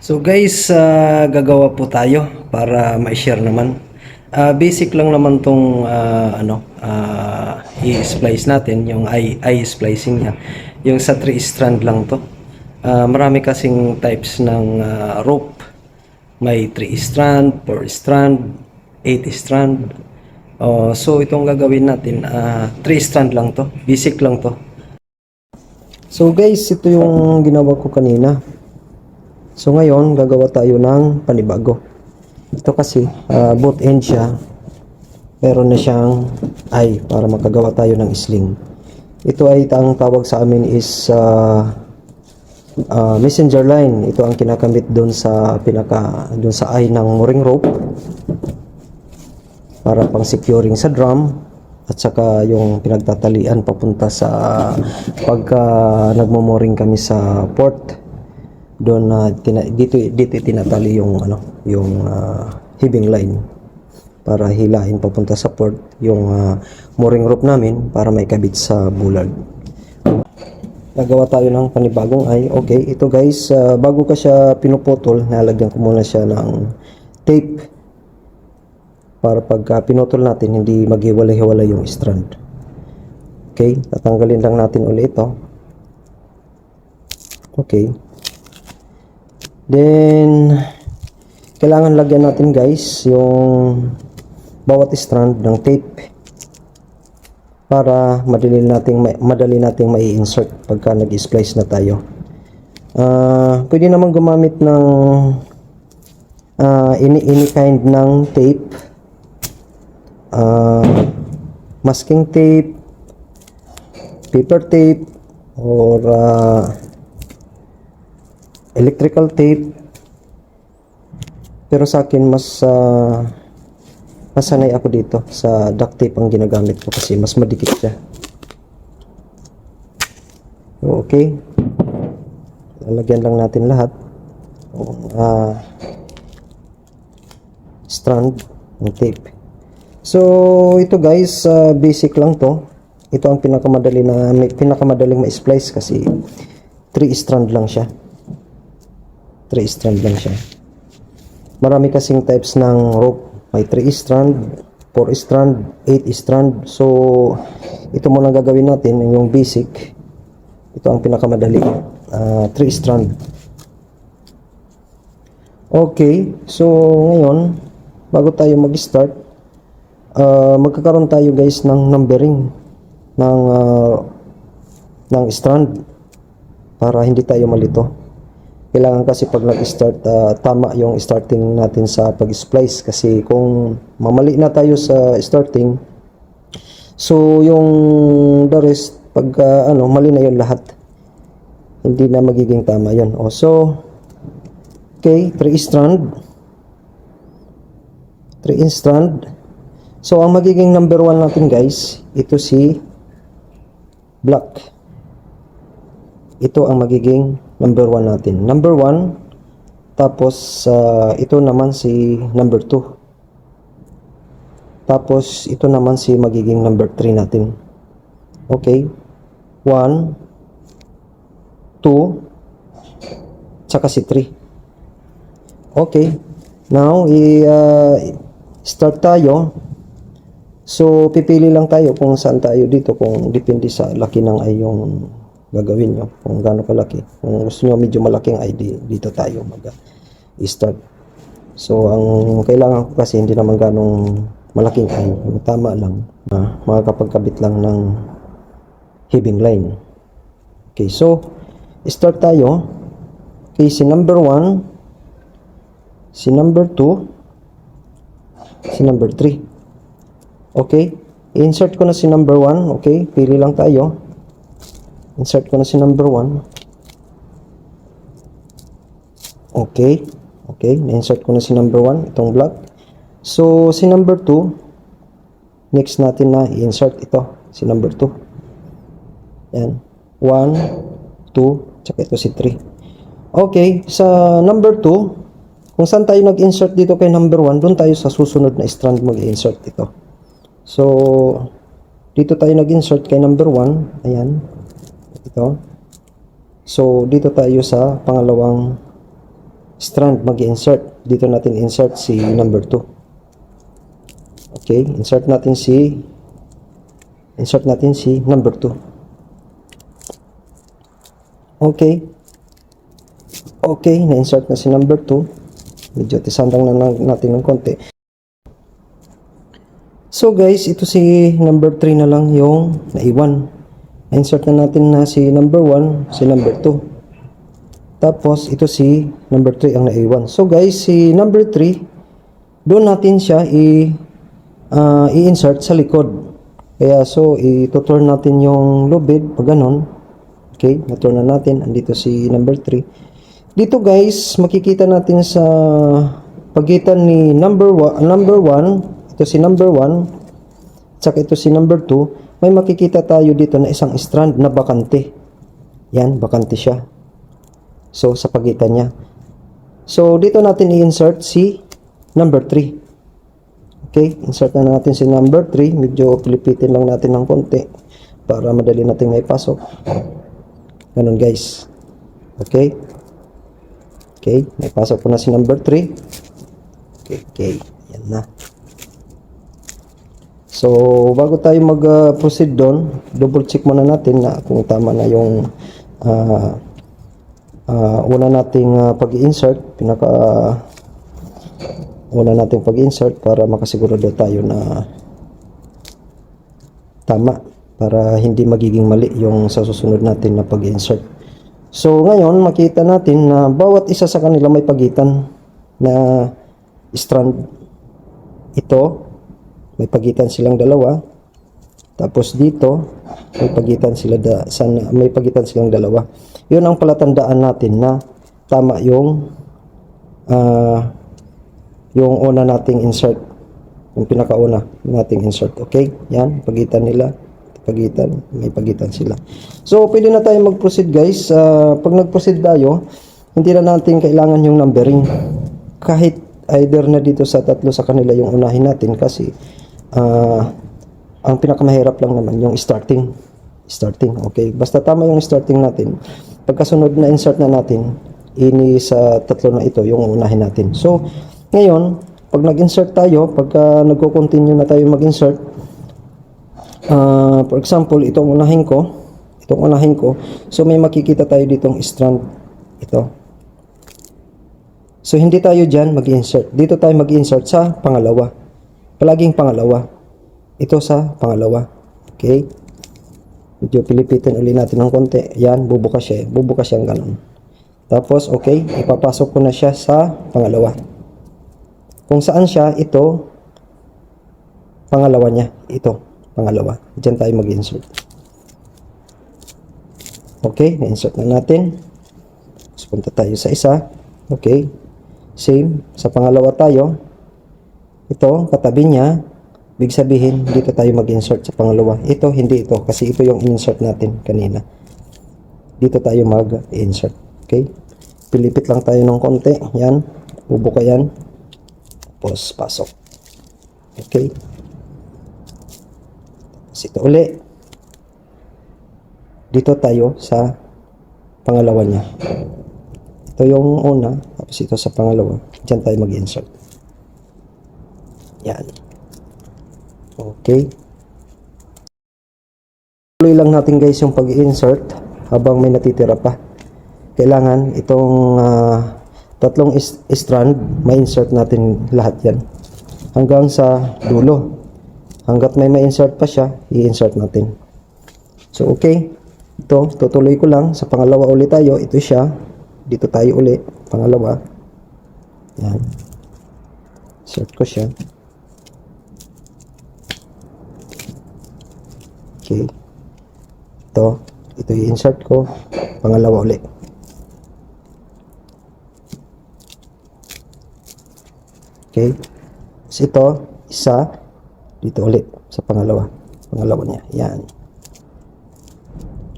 So guys, gagawa po tayo para ma-share naman. Basic lang naman tong i-splice natin, yung eye splicing niya. Yung sa 3 strand lang to. Marami kasing types ng rope. May 3 strand, 4 strand, 8 strand. So itong gagawin natin, 3 strand lang to. Basic lang to. So guys, ito yung ginawa ko kanina. So ngayon, gagawa tayo ng panibago. Ito kasi, both end siya. Meron na siyang eye para makagawa tayo ng sling. Ito ay ang tawag sa amin is messenger line. Ito ang kinakambit doon sa doon sa eye ng mooring rope para pang securing sa drum at saka yung pinagtatalian papunta sa pagka nagmo-mooring kami sa port. Doon dito tinatali yung heaving line para hilahin papunta sa port yung mooring rope namin para may kabit sa bulag. Nagawa tayo ng panibagong eye. Okay, ito guys, bago ka siya pinuputol, nalagyan ko muna siya ng tape para pagka pinutol natin hindi maghiwalay-hiwalay yung strand. Okay, tatanggalin lang natin ulit ito. Okay. Then, kailangan lagyan natin guys yung bawat strand ng tape para madali nating mai-insert pagka nag-splice na tayo. Pwede naman gumamit ng any kind ng tape, masking tape, paper tape, or electrical tape, pero sa akin mas sanay ako dito sa duct tape ang ginagamit ko kasi mas madikit siya. Okay, lalagyan lang natin lahat strand ng tape. So ito guys, basic lang to. Ito ang pinakamadaling ma-splice kasi 3 strand lang siya. 3 strand lang siya. Marami kasing types ng rope. May 3 strand, 4 strand, 8 strand. So, ito muna gagawin natin, yung basic. Ito ang pinakamadali. 3 strand. Okay. So, ngayon, bago tayo mag-start, magkakaroon tayo guys ng numbering ng strand para hindi tayo malito. Kailangan kasi pag nag-start, tama yung starting natin sa pag-splice. Kasi kung mamali na tayo sa starting, so yung the rest, pag mali na yun lahat. Hindi na magiging tama yun. So, okay, 3 strand. 3 strand. So, ang magiging number 1 natin guys, ito si black. Ito ang magiging number 1 natin. Number 1. Tapos, ito naman si number 2. Tapos, ito naman si magiging number 3 natin. Okay. 1, 2, tsaka si 3. Okay. Now, start tayo. So, pipili lang tayo kung saan tayo dito. Kung depende sa laki ng ay yung gagawin nyo, kung gaano kalaki. Kung gusto nyo medyo malaking ID, dito tayo mag-start. So, ang kailangan ko kasi hindi naman ganong malaking ID, yung tama lang, makakapagkabit lang ng heaving line. Okay, so, start tayo. Okay, si number 1, si number 2, si number 3. Okay, insert ko na si number 1. Okay, pili lang tayo. Insert ko na si number 1. Okay. Okay. Na-insert ko na si number 1. Itong black. So, si number 2. Next natin na i-insert ito. Si number 2. Yan. 1, 2, tsaka ito si 3. Okay. Sa number 2, kung saan tayo nag-insert dito kay number 1, doon tayo sa susunod na strand mag-insert ito. So, dito tayo nag-insert kay number 1. Ayan. Ito. So, dito tayo sa pangalawang strand mag-insert. Dito natin insert si number 2. Okay, insert natin si number 2. Okay. Okay, na-insert na si number 2. Medyo tisandang na natin ng konti. So guys, ito si number 3 na lang yung naiwan. Na-insert na natin na si number 1, si number 2. Tapos, ito si number 3 ang naiwan. So guys, si number 3, doon natin siya i-insert sa likod. Kaya so, i-turn natin yung lubid, pag ganon. Okay, na-turn na natin. Andito si number 3. Dito guys, makikita natin sa pagitan ni number 1, ito si number 1, tsaka ito si number 2, may makikita tayo dito na isang strand na bakante. Yan, bakante siya. So, sa pagitan niya. So, dito natin i-insert si number 3. Okay, insert na natin si number 3. Medyo pilipitin lang natin ng konti para madali natin maipasok. Ganun guys. Okay. Okay, maipasok ko na si number 3. Okay, yan na. So, bago tayo mag-proceed doon, double check muna natin na kung tama na yung una nating pag-insert, una nating pag-insert para makasigurado tayo na tama, para hindi magiging mali yung sa susunod natin na pag-insert. So, ngayon, makita natin na bawat isa sa kanila may pagitan na strand. Ito, may pagitan silang dalawa. Tapos dito, may pagitan silang dalawa. Yun ang palatandaan natin na tama yung una nating insert. Yung pinakauna nating insert. Okay? Yan, pagitan nila. May pagitan sila. So, pwede na tayo mag-proceed guys. Pag nag-proceed tayo, hindi na natin kailangan yung numbering. Kahit either na dito sa tatlo sa kanila yung unahin natin kasi ang pinakamahirap lang naman yung starting. Okay? Basta tama yung starting natin. Pagkasunod na insert na natin, ini sa tatlo na ito yung unahin natin. So, ngayon, pag nag-insert tayo, pagka nagko-continue na tayo mag-insert, for example, itong unahin ko, so may makikita tayo ditong strand, ito. So, hindi tayo dyan mag-insert. Dito tayo mag-insert sa pangalawa. Palaging pangalawa. Ito sa pangalawa. Okay? Medyo pilipitin ulit natin ng konti. Yan, bubukas siya. Bubukas siyang ganun. Tapos, okay, ipapasok ko na siya sa pangalawa. Kung saan siya, ito, pangalawa niya. Ito, pangalawa. Diyan tayo mag-insert. Okay, na-insert na natin. So, punta tayo sa isa. Okay. Same. Sa pangalawa tayo. Ito, katabi niya. Big sabihin, dito tayo mag-insert sa pangalawa. Ito, hindi ito. Kasi ito yung insert natin kanina. Dito tayo mag-insert. Okay. Pilipit lang tayo ng konti. Yan. Bubuka yan. Tapos, pasok. Okay. Tapos ito uli. Dito tayo sa pangalawa niya. Ito yung una. Tapos ito sa pangalawa. Diyan tayo mag-insert. Yan. Okay. Tuloy lang natin guys yung pag-insert habang may natitira pa. Kailangan itong tatlong strand, ma-insert natin lahat yan. Hanggang sa dulo. Hanggat may ma-insert pa siya, i-insert natin. So, okay. Ito, tutuloy ko lang. Sa pangalawa ulit tayo. Ito siya. Dito tayo ulit. Pangalawa. Yan. Insert ko siya. Okay. Ito i-insert ko. Pangalawa ulit. Okay. So, ito, isa. Dito ulit. Sa pangalawa. Pangalawa niya. Yan.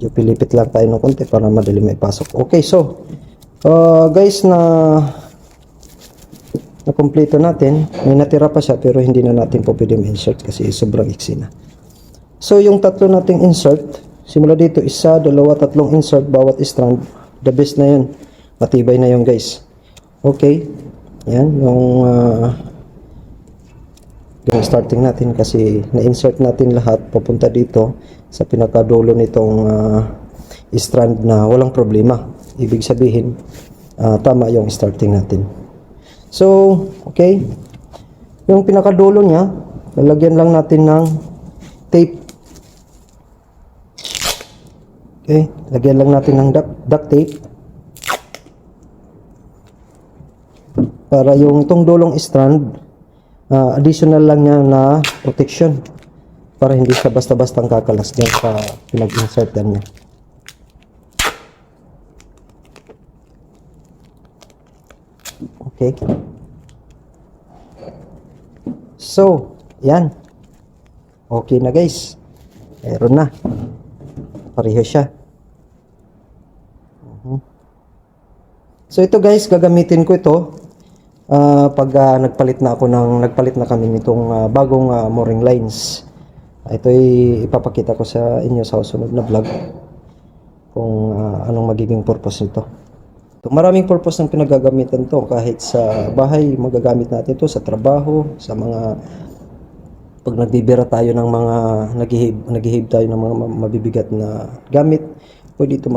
Yung pilipit lang tayo ng konti para madali may pasok. Okay, so guys, na kumpleto natin. May natira pa siya pero hindi na natin po pwede ma-insert kasi sobrang iksi na. So yung tatlo nating insert, simula dito, isa, dalawa, tatlong insert bawat strand. The best na yun. Matibay na yun guys. Okay. Yan, yung starting natin kasi na-insert natin lahat papunta dito sa pinakadulo nitong strand na walang problema. Ibig sabihin, tama yung starting natin. So, okay. Yung pinakadulo niya, lalagyan lang natin ng tape. Okay, lagyan lang natin ng duct tape. Para yung itong dulong strand, additional lang niya na protection. Para hindi siya basta-bastang kakalas dyan sa pinag-insertan niya. Okay. So, yan. Okay na guys. Meron na. Pareho siya. So ito guys, gagamitin ko ito pag nagpalit na kami nitong bagong mooring lines. Ito ay ipapakita ko sa inyo sa susunod na vlog kung anong magiging purpose nito. Maraming purpose ng pinagagamitan to, kahit sa bahay magagamit natin to, sa trabaho, sa mga pag nagbibira tayo ng mga naghihib tayo ng mga mabibigat na gamit, pwede ito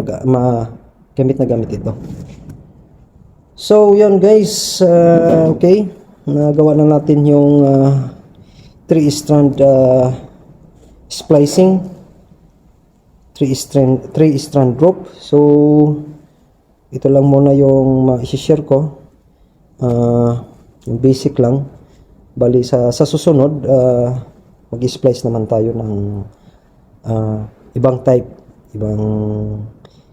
gamit ito. So yan guys, okay, nagawa na natin yung 3-strand splicing, 3-strand rope. So ito lang muna yung ma-share ko, yung basic lang. Bali sa susunod, mag-splice naman tayo ng ibang type, ibang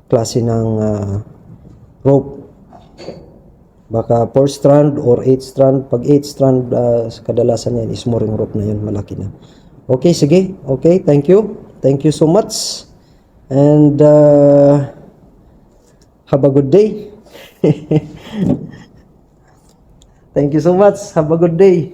klase ng rope. Baka 4-strand or 8-strand. Pag 8-strand, kadalasan yan is mooring rope na yun, malaki na. Okay, sige. Okay, thank you. Thank you so much. And have a good day. Thank you so much. Have a good day.